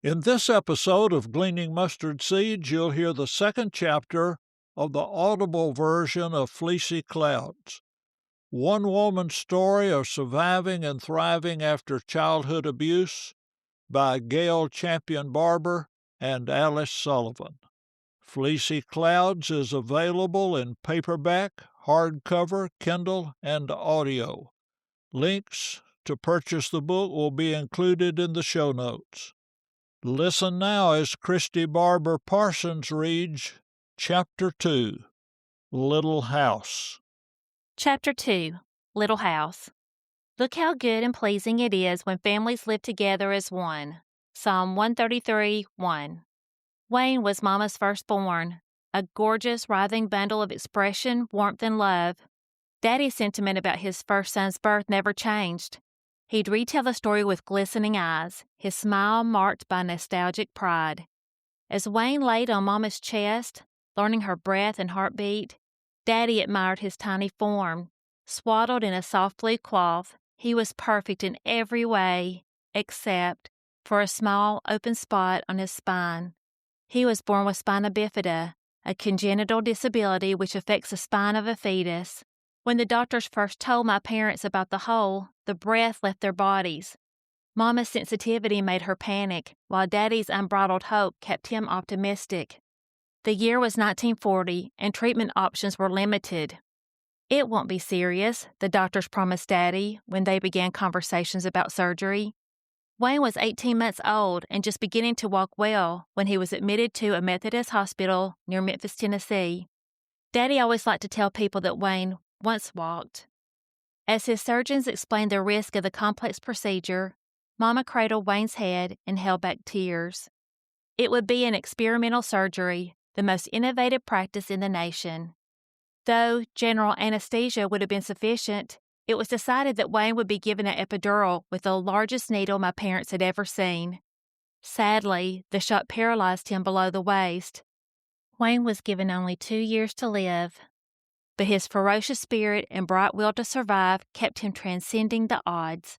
In this episode of Gleaning Mustard Seeds, you'll hear the second chapter of the audible version of Fleecy Clouds, one woman's story of surviving and thriving after childhood abuse by Gail Barber and Alice Sullivan. Fleecy Clouds is available in paperback, hardcover, Kindle, and audio. Links to purchase the book will be included in the show notes. Listen now as Christi Barber Parsons reads Chapter 2, Little House. Chapter 2, Little House. Look how good and pleasing it is when families live together as one. Psalm 133:1. Wayne was Mama's firstborn, a gorgeous, writhing bundle of expression, warmth, and love. Daddy's sentiment about his first son's birth never changed. He'd retell the story with glistening eyes, his smile marked by nostalgic pride. As Wayne laid on Mama's chest, learning her breath and heartbeat, Daddy admired his tiny form. Swaddled in a soft blue cloth, he was perfect in every way, except for a small, open spot on his spine. He was born with spina bifida, a congenital disability which affects the spine of a fetus. When the doctors first told my parents about the hole, the breath left their bodies. Mama's sensitivity made her panic, while Daddy's unbridled hope kept him optimistic. The year was 1940, and treatment options were limited. "It won't be serious," the doctors promised Daddy when they began conversations about surgery. Wayne was 18 months old and just beginning to walk well when he was admitted to a Methodist hospital near Memphis, Tennessee. Daddy always liked to tell people that Wayne once walked. As his surgeons explained the risk of the complex procedure, Mama cradled Wayne's head and held back tears. It would be an experimental surgery, the most innovative practice in the nation. Though general anesthesia would have been sufficient, it was decided that Wayne would be given an epidural with the largest needle my parents had ever seen. Sadly, the shock paralyzed him below the waist. Wayne was given only 2 years to live, but his ferocious spirit and bright will to survive kept him transcending the odds.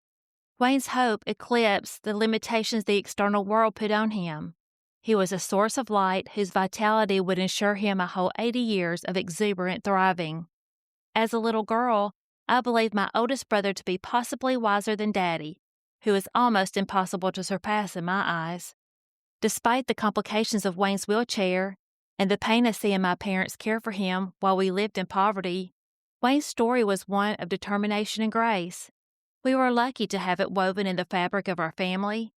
Wayne's hope eclipsed the limitations the external world put on him. He was a source of light whose vitality would ensure him a whole 80 years of exuberant thriving. As a little girl, I believed my oldest brother to be possibly wiser than Daddy, who is almost impossible to surpass in my eyes. Despite the complications of Wayne's wheelchair and the pain of seeing my parents care for him while we lived in poverty, Wayne's story was one of determination and grace. We were lucky to have it woven in the fabric of our family.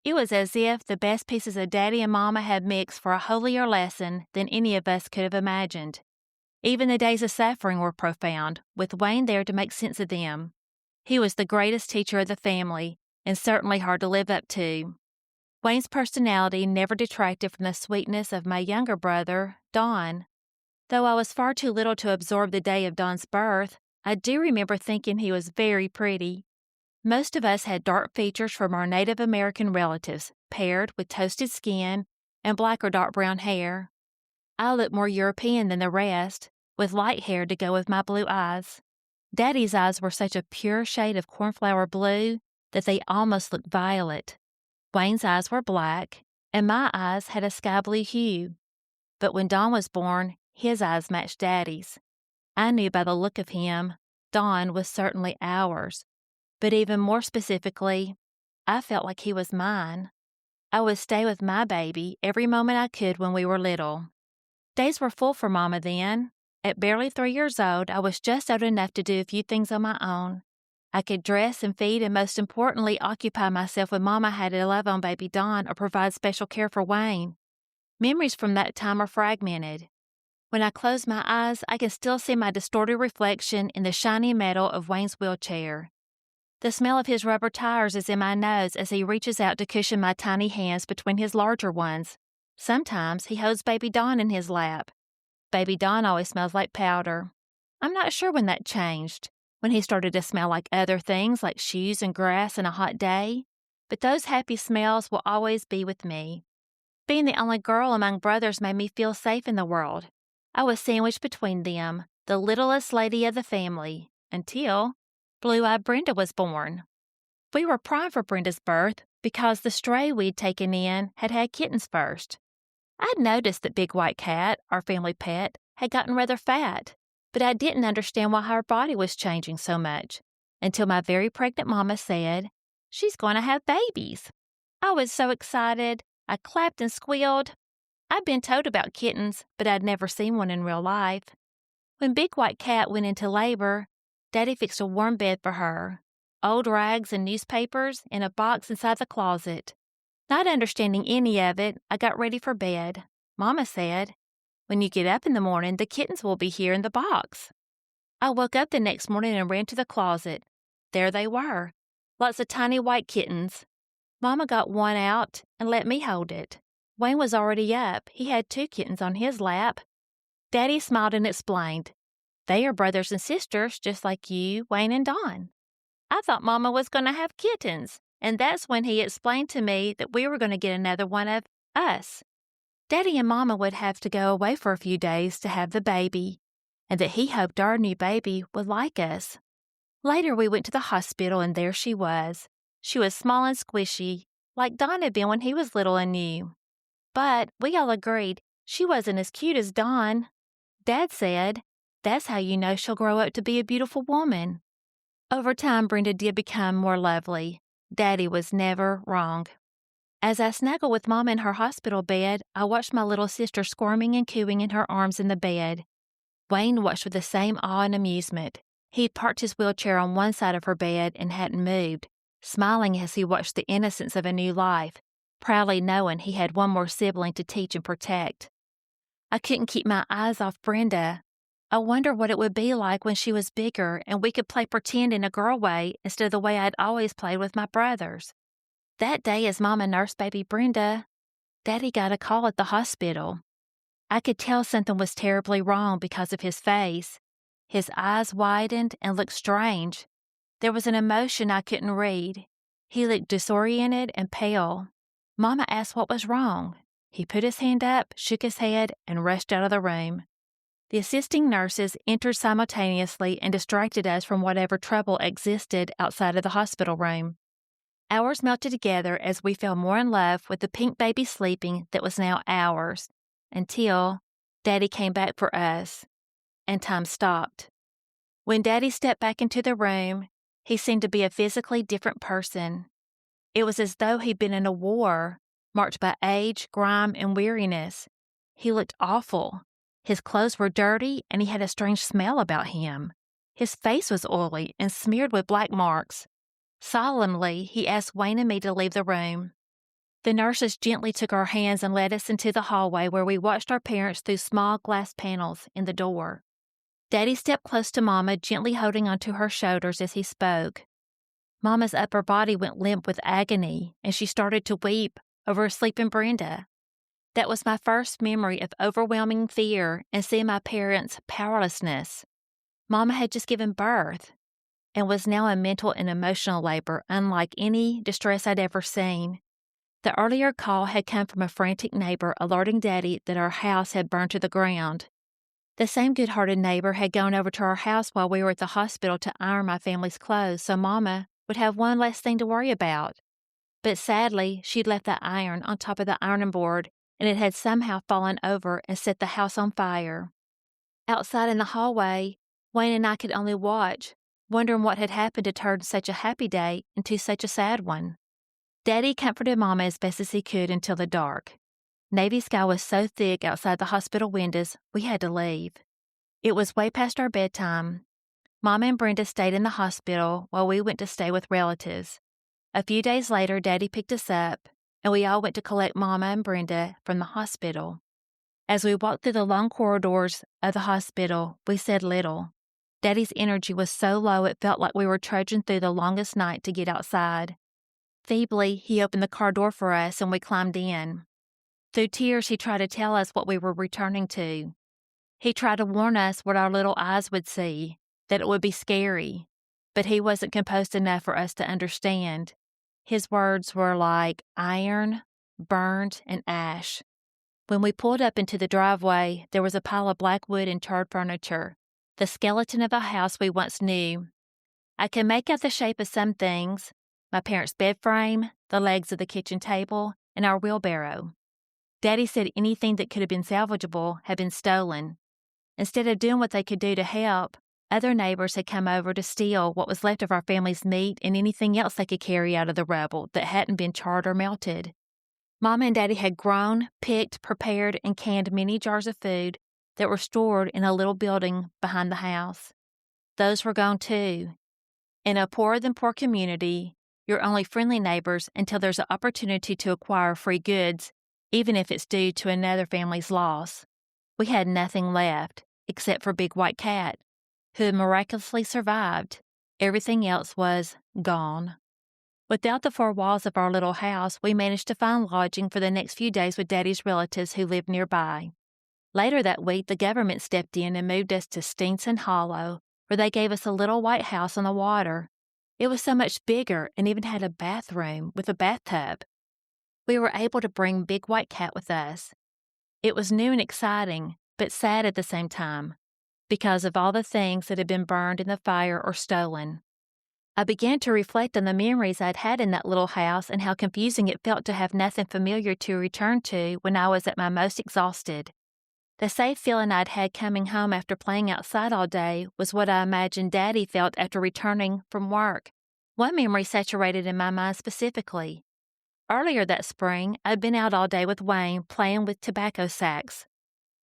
It was as if the best pieces of Daddy and Mama had mixed for a holier lesson than any of us could have imagined. Even the days of suffering were profound, with Wayne there to make sense of them. He was the greatest teacher of the family, and certainly hard to live up to. Wayne's personality never detracted from the sweetness of my younger brother, Don. Though I was far too little to absorb the day of Don's birth, I do remember thinking he was very pretty. Most of us had dark features from our Native American relatives, paired with toasted skin and black or dark brown hair. I looked more European than the rest, with light hair to go with my blue eyes. Daddy's eyes were such a pure shade of cornflower blue that they almost looked violet. Wayne's eyes were black, and my eyes had a sky blue hue. But when Don was born, his eyes matched Daddy's. I knew by the look of him, Don was certainly ours. But even more specifically, I felt like he was mine. I would stay with my baby every moment I could when we were little. Days were full for Mama then. At barely 3 years old, I was just old enough to do a few things on my own. I could dress and feed and most importantly occupy myself when Mama had to love on baby Don or provide special care for Wayne. Memories from that time are fragmented. When I close my eyes, I can still see my distorted reflection in the shiny metal of Wayne's wheelchair. The smell of his rubber tires is in my nose as he reaches out to cushion my tiny hands between his larger ones. Sometimes he holds baby Don in his lap. Baby Don always smells like powder. I'm not sure when that changed, when he started to smell like other things like shoes and grass and a hot day, but those happy smells will always be with me. Being the only girl among brothers made me feel safe in the world. I was sandwiched between them, the littlest lady of the family, until blue-eyed Brenda was born. We were primed for Brenda's birth, because the stray we'd taken in had had kittens first. I'd noticed that Big White Cat, our family pet, had gotten rather fat, but I didn't understand why her body was changing so much until my very pregnant mama said, "She's going to have babies." I was so excited, I clapped and squealed. I'd been told about kittens, but I'd never seen one in real life. When Big White Cat went into labor, Daddy fixed a warm bed for her, old rags and newspapers in a box inside the closet. Not understanding any of it, I got ready for bed. Mama said, "When you get up in the morning, the kittens will be here in the box." I woke up the next morning and ran to the closet. There they were, lots of tiny white kittens. Mama got one out and let me hold it. Wayne was already up. He had 2 kittens on his lap. Daddy smiled and explained, "They are brothers and sisters, just like you, Wayne, and Dawn." I thought Mama was going to have kittens, and that's when he explained to me that we were going to get another one of us. Daddy and Mama would have to go away for a few days to have the baby, and that he hoped our new baby would like us. Later we went to the hospital, and there she was. She was small and squishy, like Dawn had been when he was little and new. But we all agreed she wasn't as cute as Dawn. Dad said, "That's how you know she'll grow up to be a beautiful woman." Over time, Brenda did become more lovely. Daddy was never wrong. As I snuggled with Mama in her hospital bed, I watched my little sister squirming and cooing in her arms in the bed. Wayne watched with the same awe and amusement. He'd parked his wheelchair on one side of her bed and hadn't moved, smiling as he watched the innocence of a new life, proudly knowing he had one more sibling to teach and protect. I couldn't keep my eyes off Brenda. I wondered what it would be like when she was bigger and we could play pretend in a girl way instead of the way I'd always played with my brothers. That day, as Mama nursed baby Brenda, Daddy got a call at the hospital. I could tell something was terribly wrong because of his face. His eyes widened and looked strange. There was an emotion I couldn't read. He looked disoriented and pale. Mama asked what was wrong. He put his hand up, shook his head, and rushed out of the room. The assisting nurses entered simultaneously and distracted us from whatever trouble existed outside of the hospital room. Hours melted together as we fell more in love with the pink baby sleeping that was now ours, until Daddy came back for us, and time stopped. When Daddy stepped back into the room, he seemed to be a physically different person. It was as though he'd been in a war, marked by age, grime, and weariness. He looked awful. His clothes were dirty, and he had a strange smell about him. His face was oily and smeared with black marks. Solemnly, he asked Wayne and me to leave the room. The nurses gently took our hands and led us into the hallway where we watched our parents through small glass panels in the door. Daddy stepped close to Mama, gently holding onto her shoulders as he spoke. Mama's upper body went limp with agony, and she started to weep over sleeping Brenda. That was my first memory of overwhelming fear and seeing my parents' powerlessness. Mama had just given birth and was now in mental and emotional labor unlike any distress I'd ever seen. The earlier call had come from a frantic neighbor alerting Daddy that our house had burned to the ground. The same good-hearted neighbor had gone over to our house while we were at the hospital to iron my family's clothes so Mama would have one less thing to worry about. But sadly, she'd left the iron on top of the ironing board, and it had somehow fallen over and set the house on fire. Outside in the hallway, Wayne and I could only watch, wondering what had happened to turn such a happy day into such a sad one. Daddy comforted Mama as best as he could until the dark. Navy sky was so thick outside the hospital windows, we had to leave. It was way past our bedtime. Mama and Brenda stayed in the hospital while we went to stay with relatives. A few days later, Daddy picked us up, and we all went to collect Mama and Brenda from the hospital. As we walked through the long corridors of the hospital, we said little. Daddy's energy was so low it felt like we were trudging through the longest night to get outside. Feebly, he opened the car door for us and we climbed in. Through tears, he tried to tell us what we were returning to. He tried to warn us what our little eyes would see, that it would be scary, but he wasn't composed enough for us to understand. His words were like iron, burned, and ash. When we pulled up into the driveway, there was a pile of black wood and charred furniture, the skeleton of a house we once knew. I could make out the shape of some things, my parents' bed frame, the legs of the kitchen table, and our wheelbarrow. Daddy said anything that could have been salvageable had been stolen. Instead of doing what they could do to help, other neighbors had come over to steal what was left of our family's meat and anything else they could carry out of the rubble that hadn't been charred or melted. Mama and Daddy had grown, picked, prepared, and canned many jars of food that were stored in a little building behind the house. Those were gone too. In a poorer-than-poor community, you're only friendly neighbors until there's an opportunity to acquire free goods, even if it's due to another family's loss. We had nothing left, except for Big White Cat, who had miraculously survived. Everything else was gone. Without the four walls of our little house, we managed to find lodging for the next few days with Daddy's relatives who lived nearby. Later that week, the government stepped in and moved us to Stinson Hollow, where they gave us a little white house on the water. It was so much bigger and even had a bathroom with a bathtub. We were able to bring Big White Cat with us. It was new and exciting, but sad at the same time, because of all the things that had been burned in the fire or stolen. I began to reflect on the memories I'd had in that little house and how confusing it felt to have nothing familiar to return to when I was at my most exhausted. The safe feeling I'd had coming home after playing outside all day was what I imagined Daddy felt after returning from work. One memory saturated in my mind specifically. Earlier that spring, I'd been out all day with Wayne playing with tobacco sacks.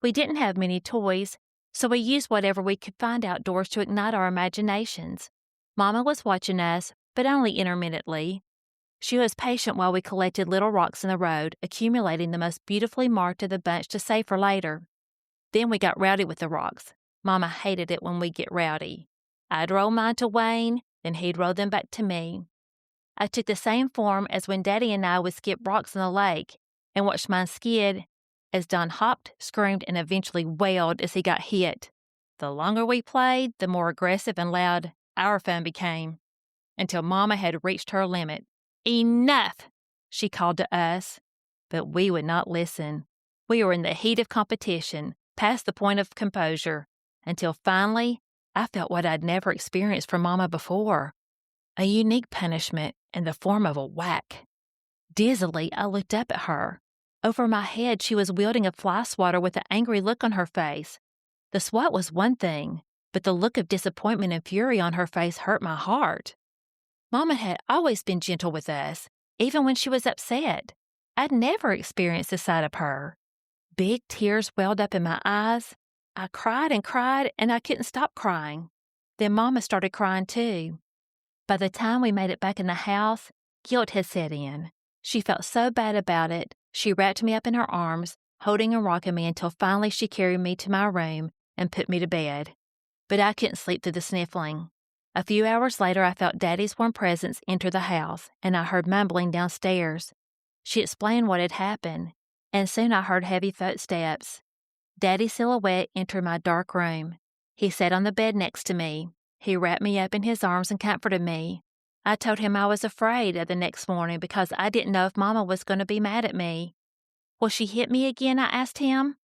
We didn't have many toys, so we used whatever we could find outdoors to ignite our imaginations. Mama was watching us, but only intermittently. She was patient while we collected little rocks in the road, accumulating the most beautifully marked of the bunch to save for later. Then we got rowdy with the rocks. Mama hated it when we get rowdy. I'd roll mine to Wayne, then he'd roll them back to me. I took the same form as when Daddy and I would skip rocks in the lake and watched mine skid as Don hopped, screamed, and eventually wailed as he got hit. The longer we played, the more aggressive and loud our fun became, until Mama had reached her limit. "Enough!" she called to us. But we would not listen. We were in the heat of competition, past the point of composure, until finally I felt what I'd never experienced from Mama before. A unique punishment in the form of a whack. Dizzily, I looked up at her. Over my head, she was wielding a fly swatter with an angry look on her face. The swat was one thing, but the look of disappointment and fury on her face hurt my heart. Mama had always been gentle with us, even when she was upset. I'd never experienced this side of her. Big tears welled up in my eyes. I cried, and I couldn't stop crying. Then Mama started crying too. By the time we made it back in the house, guilt had set in. She felt so bad about it, she wrapped me up in her arms, holding and rocking me until finally she carried me to my room and put me to bed. But I couldn't sleep through the sniffling. A few hours later, I felt Daddy's warm presence enter the house, and I heard mumbling downstairs. She explained what had happened, and soon I heard heavy footsteps. Daddy's silhouette entered my dark room. He sat on the bed next to me. He wrapped me up in his arms and comforted me. I told him I was afraid of the next morning because I didn't know if Mama was going to be mad at me. "Will she hit me again?" I asked him.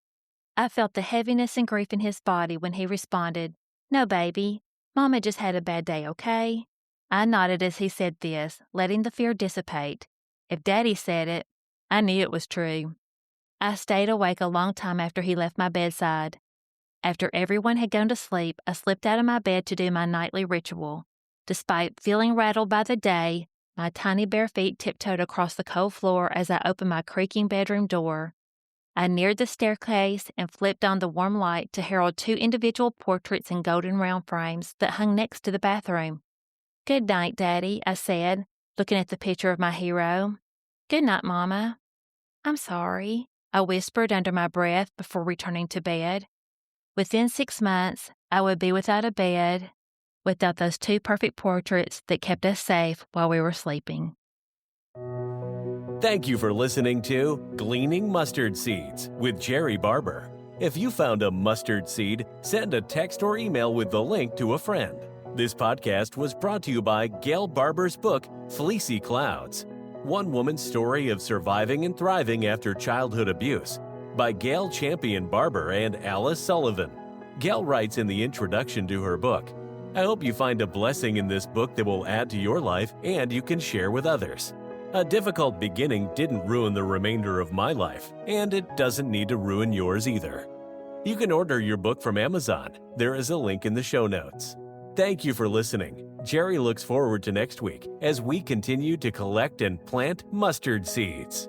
I felt the heaviness and grief in his body when he responded, "No, baby. Mama just had a bad day, okay?" I nodded as he said this, letting the fear dissipate. If Daddy said it, I knew it was true. I stayed awake a long time after he left my bedside. After everyone had gone to sleep, I slipped out of my bed to do my nightly ritual. Despite feeling rattled by the day, my tiny bare feet tiptoed across the cold floor as I opened my creaking bedroom door. I neared the staircase and flipped on the warm light to herald 2 individual portraits in golden round frames that hung next to the bathroom. "Good night, Daddy," I said, looking at the picture of my hero. "Good night, Mama." "I'm sorry," I whispered under my breath before returning to bed. Within 6 months, I would be without a bed, without those 2 perfect portraits that kept us safe while we were sleeping. Thank you for listening to Gleaning Mustard Seeds with Jerrie Barber. If you found a mustard seed, send a text or email with the link to a friend. This podcast was brought to you by Gail Barber's book, Fleecy Clouds, One Woman's Story of Surviving and Thriving After Childhood Abuse, by Gail Champion Barber and Alice Sullivan. Gail writes in the introduction to her book, I hope you find a blessing in this book that will add to your life and you can share with others. A difficult beginning didn't ruin the remainder of my life, and it doesn't need to ruin yours either. You can order your book from Amazon. There is a link in the show notes. Thank you for listening. Jerrie looks forward to next week as we continue to collect and plant mustard seeds.